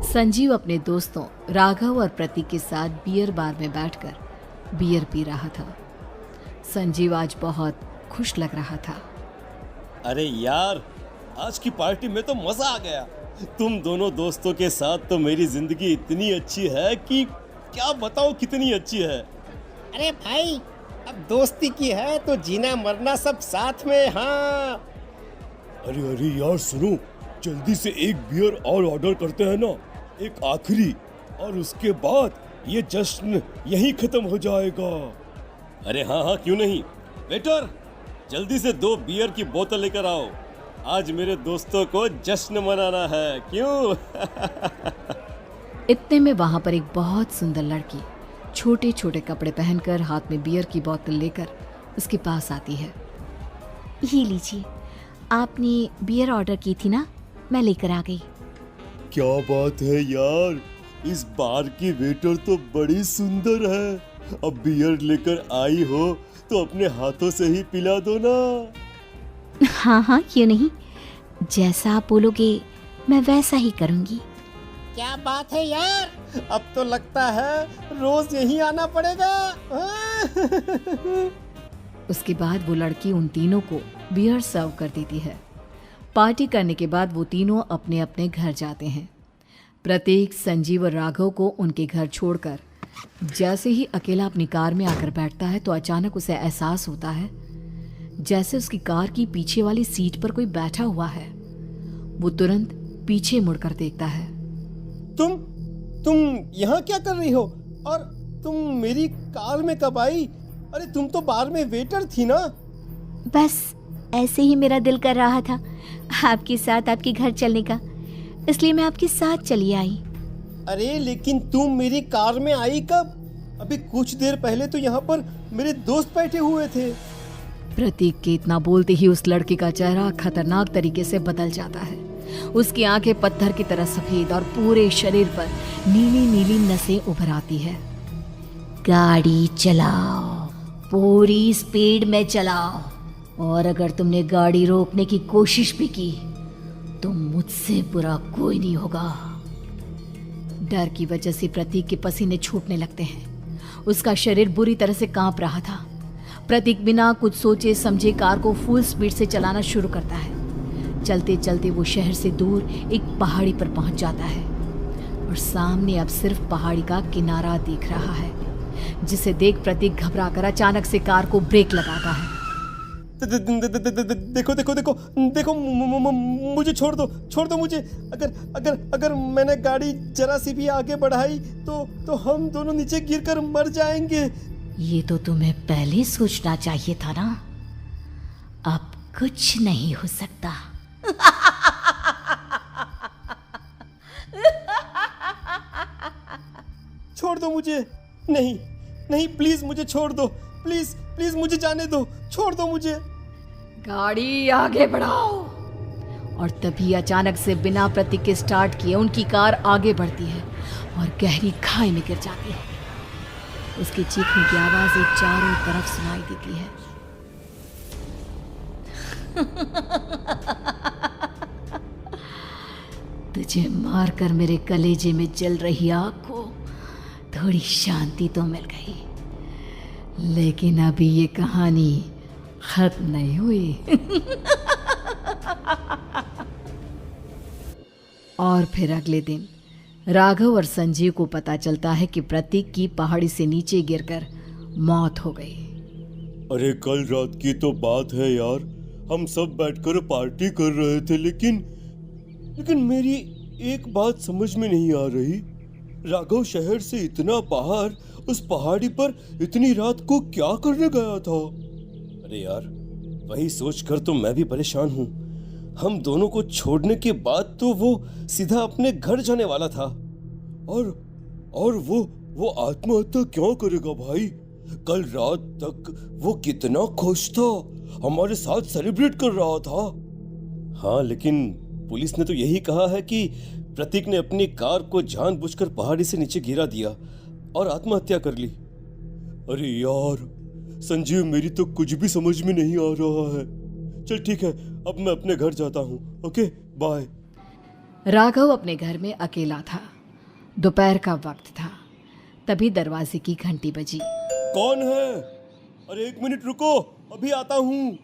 संजीव अपने दोस्तों राघव और प्रतीक के साथ बियर बार में बैठकर बियर पी रहा था। संजीव आज बहुत खुश लग रहा था। अरे यार, आज की पार्टी में तो मजा आ गया। तुम दोनों दोस्तों के साथ तो मेरी जिंदगी इतनी अच्छी है कि क्या बताऊं कितनी अच्छी है। अरे भाई, अब दोस्ती की है तो जीना मरना सब साथ में। हाँ अरे यार सुनो, जल्दी से एक बियर और ऑर्डर करते हैं ना, एक आखिरी, और उसके बाद ये जश्न यहीं खत्म हो जाएगा। अरे हाँ, क्यों नहीं। वेटर, जल्दी से 2 बियर की बोतल लेकर आओ। आज मेरे दोस्तों को जश्न मनाना है, क्यों? इतने में वहां पर एक बहुत सुंदर लड़की छोटे छोटे कपड़े पहनकर हाथ में बियर की बोतल लेकर उसके पास आती है। ये लीजिए, आपने बियर ऑर्डर की थी ना, मैं लेकर आ गई। क्या बात है यार, इस बार की वेटर तो बड़ी सुंदर है। अब बियर लेकर आई हो तो अपने हाथों से ही पिला दो ना। हाँ, क्यों नहीं, जैसा आप बोलोगे मैं वैसा ही करूँगी। क्या बात है यार, अब तो लगता है रोज यहीं आना पड़ेगा। उसके बाद वो लड़की उन तीनों को बियर सर्व कर देती है। पार्टी करने के बाद वो तीनों अपने अपने घर जाते हैं। प्रतीक, संजीव और राघव को उनके घर छोड़कर जैसे ही अकेला अपनी कार में आकर बैठता है तो अचानक उसे एहसास होता है जैसे उसकी कार की पीछे वाली सीट पर कोई बैठा हुआ है। वो तुरंत पीछे मुड़कर देखता है। तुम यहाँ क्या कर रही हो? और तुम मेरी कार में कब आई? अरे तुम तो बार में वेटर थी ना। बस ऐसे ही मेरा दिल कर रहा था आपके साथ आपके घर चलने का, इसलिए मैं आपके साथ चली आई। अरे लेकिन तुम मेरी कार में आई कब? अभी कुछ देर पहले तो यहाँ पर मेरे दोस्त बैठे हुए थे। प्रतीक के इतना बोलते ही उस लड़के का चेहरा खतरनाक तरीके से बदल जाता है। उसकी आंखें पत्थर की तरह सफेद और पूरे शरीर पर नीली नीली नसें उभर आती है। गाड़ी चलाओ, पूरी स्पीड में चलाओ, और अगर तुमने गाड़ी रोकने की कोशिश भी की तो मुझसे बुरा कोई नहीं होगा। डर की वजह से प्रतीक के पसीने छूटने लगते हैं। उसका शरीर बुरी तरह से कांप रहा था। प्रतीक बिना कुछ सोचे समझे कार को फुल स्पीड से चलाना शुरू करता है। चलते चलते वो शहर से दूर एक पहाड़ी पर पहुंच जाता है और सामने अब सिर्फ पहाड़ी का किनारा दिख रहा है, जिसे देख प्रतीक घबराकर अचानक से कार को ब्रेक लगाता है। देखो, मुझे छोड़ दो मुझे। अगर मैंने गाड़ी जरा सी भी आगे बढ़ाई तो हम दोनों नीचे गिरकर मर जाएंगे। ये तो तुम्हें पहले सोचना चाहिए था ना। अब कुछ नहीं हो सकता। छोड़ दो मुझे। नहीं, प्लीज मुझे छोड़ दो। प्लीज मुझे जाने दो। छोड़ दो मुझे। गाड़ी आगे बढ़ाओ। और तभी अचानक से बिना प्रतीक के स्टार्ट किए उनकी कार आगे बढ़ती है और गहरी खाई में गिर जाती है। उसकी चीखने की आवाजें चारों तरफ सुनाई देती है। तुझे मारकर मेरे कलेजे में जल रही आग को थोड़ी शांति तो मिल गई, लेकिन अभी ये कहानी खत्म नहीं हुई। और फिर अगले दिन राघव और संजीव को पता चलता है कि प्रतीक की पहाड़ी से नीचे गिरकर मौत हो गई। अरे कल रात की तो बात है यार, हम सब बैठकर पार्टी कर रहे थे, लेकिन मेरी एक बात समझ में नहीं आ रही। राघव शहर से इतना बाहर उस पहाड़ी पर इतनी रात को क्या करने गया था? अरे यार, वही सोचकर तो मैं भी परेशान हूँ। हम दोनों को छोड़ने के बाद तो वो सीधा अपने घर जाने वाला था, और वो आत्महत्या क्यों करेगा भाई? कल रात तक वो कितना खुश था, हमारे साथ सेलिब्रेट कर रहा था। हाँ, लेकिन पुलिस ने तो यही कहा है कि प्रतीक ने अपनी कार को जानबूझकर पहाड़ी से नीचे गिरा दिया और आत्महत्या कर ली। अरे यार, संजीव मेरी तो कुछ भी समझ में नहीं आ रहा है। चल ठीक है, अब मैं अपने घर जाता हूँ। Okay bye. राघव अपने घर में अकेला था। दोपहर का वक्त था। तभी दरवाजे की घंटी बजी। कौन है? अरे 1 मिनट रुको, अभी आता हूँ।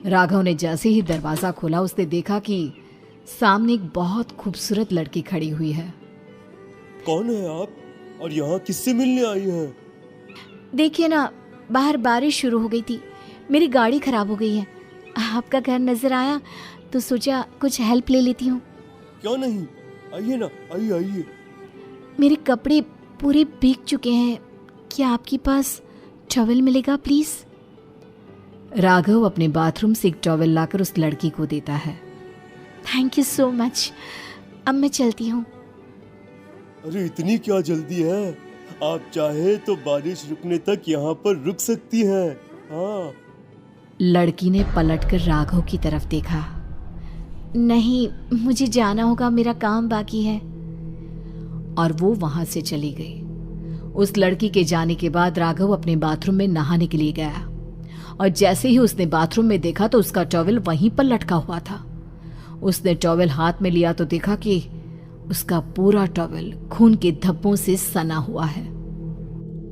राघव ने जैसे ही दरवाजा खोला उसने देखा कि सामने एक बहुत खूबसूरत लड़की खड़ी हुई है। कौन है आप और यहाँ किससे मिलने आई हैं? देखिए ना, बाहर बारिश शुरू हो गई थी, मेरी गाड़ी खराब हो गई है। आपका घर नजर आया तो सोचा कुछ हेल्प ले लेती हूँ। क्यों नहीं, आइए ना, आइए आइए। मेरे कपड़े पूरे भीग चुके हैं, क्या आपके पास टॉवल मिलेगा प्लीज? राघव अपने बाथरूम से एक टॉवल लाकर उस लड़की को देता है। थैंक यू सो मच, अब मैं चलती हूँ। अरे इतनी क्या जल्दी है? आप चाहे तो बारिश रुकने तक यहाँ पर रुक सकती हैं। हाँ। लड़की ने पलटकर राघव की तरफ देखा। नहीं, मुझे जाना होगा, मेरा काम बाकी है। और वो वहां से चली गई। उस लड़की के जाने के बाद राघव अपने बाथरूम में नहाने के लिए गया और जैसे ही उसने बाथरूम में देखा तो उसका टॉवल वहीं पर लटका हुआ था। उसने टॉवल हाथ में लिया तो देखा कि उसका पूरा टॉवल खून के धब्बों से सना हुआ है।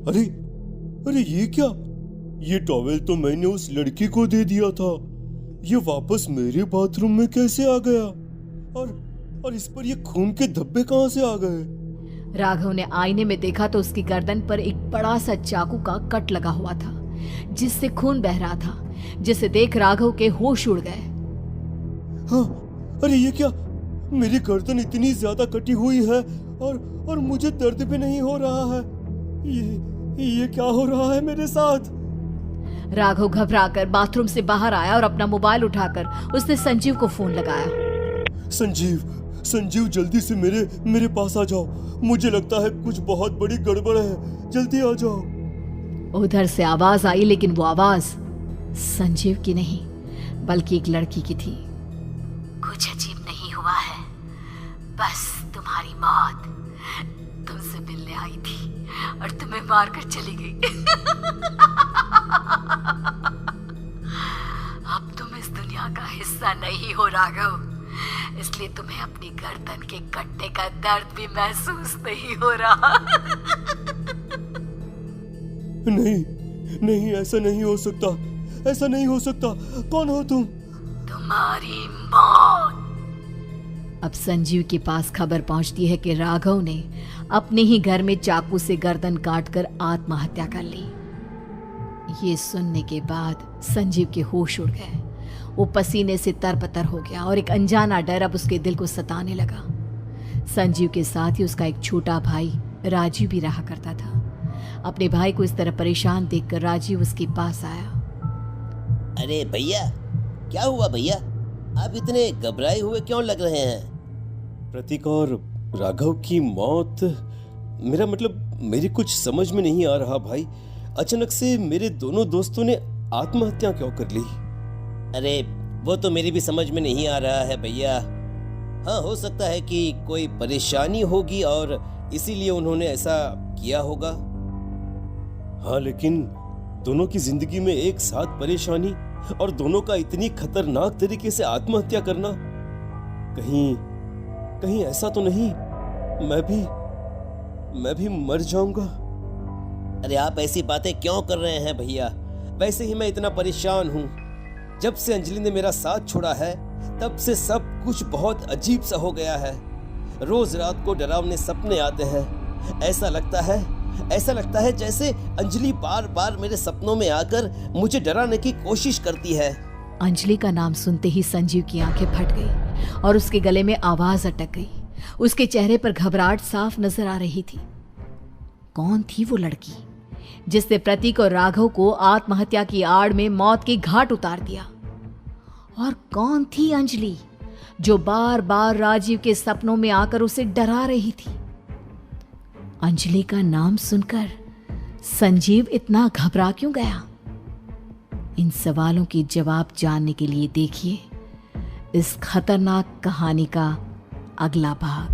अरे अरे ये क्या? ये टॉवल तो मैंने उस लड़की को दे दिया था। ये वापस मेरे बाथरूम में कैसे आ गया? और इस पर ये खून के धब्बे कहां से आ गए? राघव ने आईने में देखा तो उसकी गर्दन पर एक बड़ा सा चाकू का कट लगा हुआ था जिससे खून बह रहा था, जिसे देख राघव के होश उड़ गए। हाँ, अरे ये क्या? मेरी गर्दन इतनी ज्यादा कटी हुई है और मुझे दर्द भी नहीं हो रहा है। ये क्या हो रहा है मेरे साथ? राघव घबराकर बाथरूम से बाहर आया और अपना मोबाइल उठाकर उसने संजीव को फोन लगाया। संजीव जल्दी से मेरे पास आ जाओ। मुझे लगता है कुछ बहुत बड़ी गड़बड़ है, जल्दी आ जाओ। उधर से आवाज आई, लेकिन वो आवाज संजीव की नहीं बल्कि एक लड़की की थी। कुछ अजीब नहीं हुआ है, बस तुम्हारी मौत तुमसे मिलने आई थी और तुम्हें मारकर चली गई। अब तुम इस दुनिया का हिस्सा नहीं हो राघव, इसलिए तुम्हें अपनी गर्दन के कटने का दर्द भी महसूस नहीं हो रहा। नहीं, ऐसा नहीं हो सकता, ऐसा नहीं हो सकता। कौन हो तुम? तुम्हारी मौत। अब संजीव के पास खबर पहुंचती है कि राघव ने अपने ही घर में चाकू से गर्दन काटकर आत्महत्या कर ली। ये सुनने के बाद संजीव के होश उड़ गए। वो पसीने से तरबतर हो गया और एक अनजाना डर अब उसके दिल को सताने लगा। संजीव के साथ ही उसका एक छोटा भाई राजीव भी रहा करता था। अपने भाई को इस तरह परेशान देखकर राजीव उसके पास आया। अरे भैया, क्या हुआ भैया? आप इतने घबराए हुए क्यों लग रहे हैं? प्रतीक और राघव की मौत, मेरा मतलब मेरी कुछ समझ में नहीं आ रहा भाई। अचानक से मेरे दोनों दोस्तों ने आत्महत्या क्यों कर ली? अरे वो तो मेरी भी समझ में नहीं आ रहा है भैया। हाँ, हो सकता है कि कोई परेशानी होगी और इसीलिए उन्होंने ऐसा किया होगा। हाँ, लेकिन दोनों की जिंदगी में एक साथ परेशानी और दोनों का इतनी खतरनाक तरीके से आत्महत्या करना, कहीं ऐसा तो नहीं मैं भी मर जाऊंगा? अरे आप ऐसी बातें क्यों कर रहे हैं भैया? वैसे ही मैं इतना परेशान हूँ। जब से अंजलि ने मेरा साथ छोड़ा है तब से सब कुछ बहुत अजीब सा हो गया है। रोज रात को डरावने सपने आते हैं। ऐसा लगता है जैसे अंजलि बार बार मेरे सपनों में आकर मुझे डराने की कोशिश करती है। अंजलि का नाम सुनते ही संजीव की आंखें फट गई और उसके गले में आवाज अटक गई। उसके चेहरे पर घबराहट साफ नजर आ रही थी। कौन थी वो लड़की जिसने प्रतीक और राघव को आत्महत्या की आड़ में मौत के घाट उतार दिया? और कौन थी अंजलि जो बार बार राजीव के सपनों में आकर उसे डरा रही थी? अंजलि का नाम सुनकर संजीव इतना घबरा क्यों गया? इन सवालों के जवाब जानने के लिए देखिए इस खतरनाक कहानी का अगला भाग।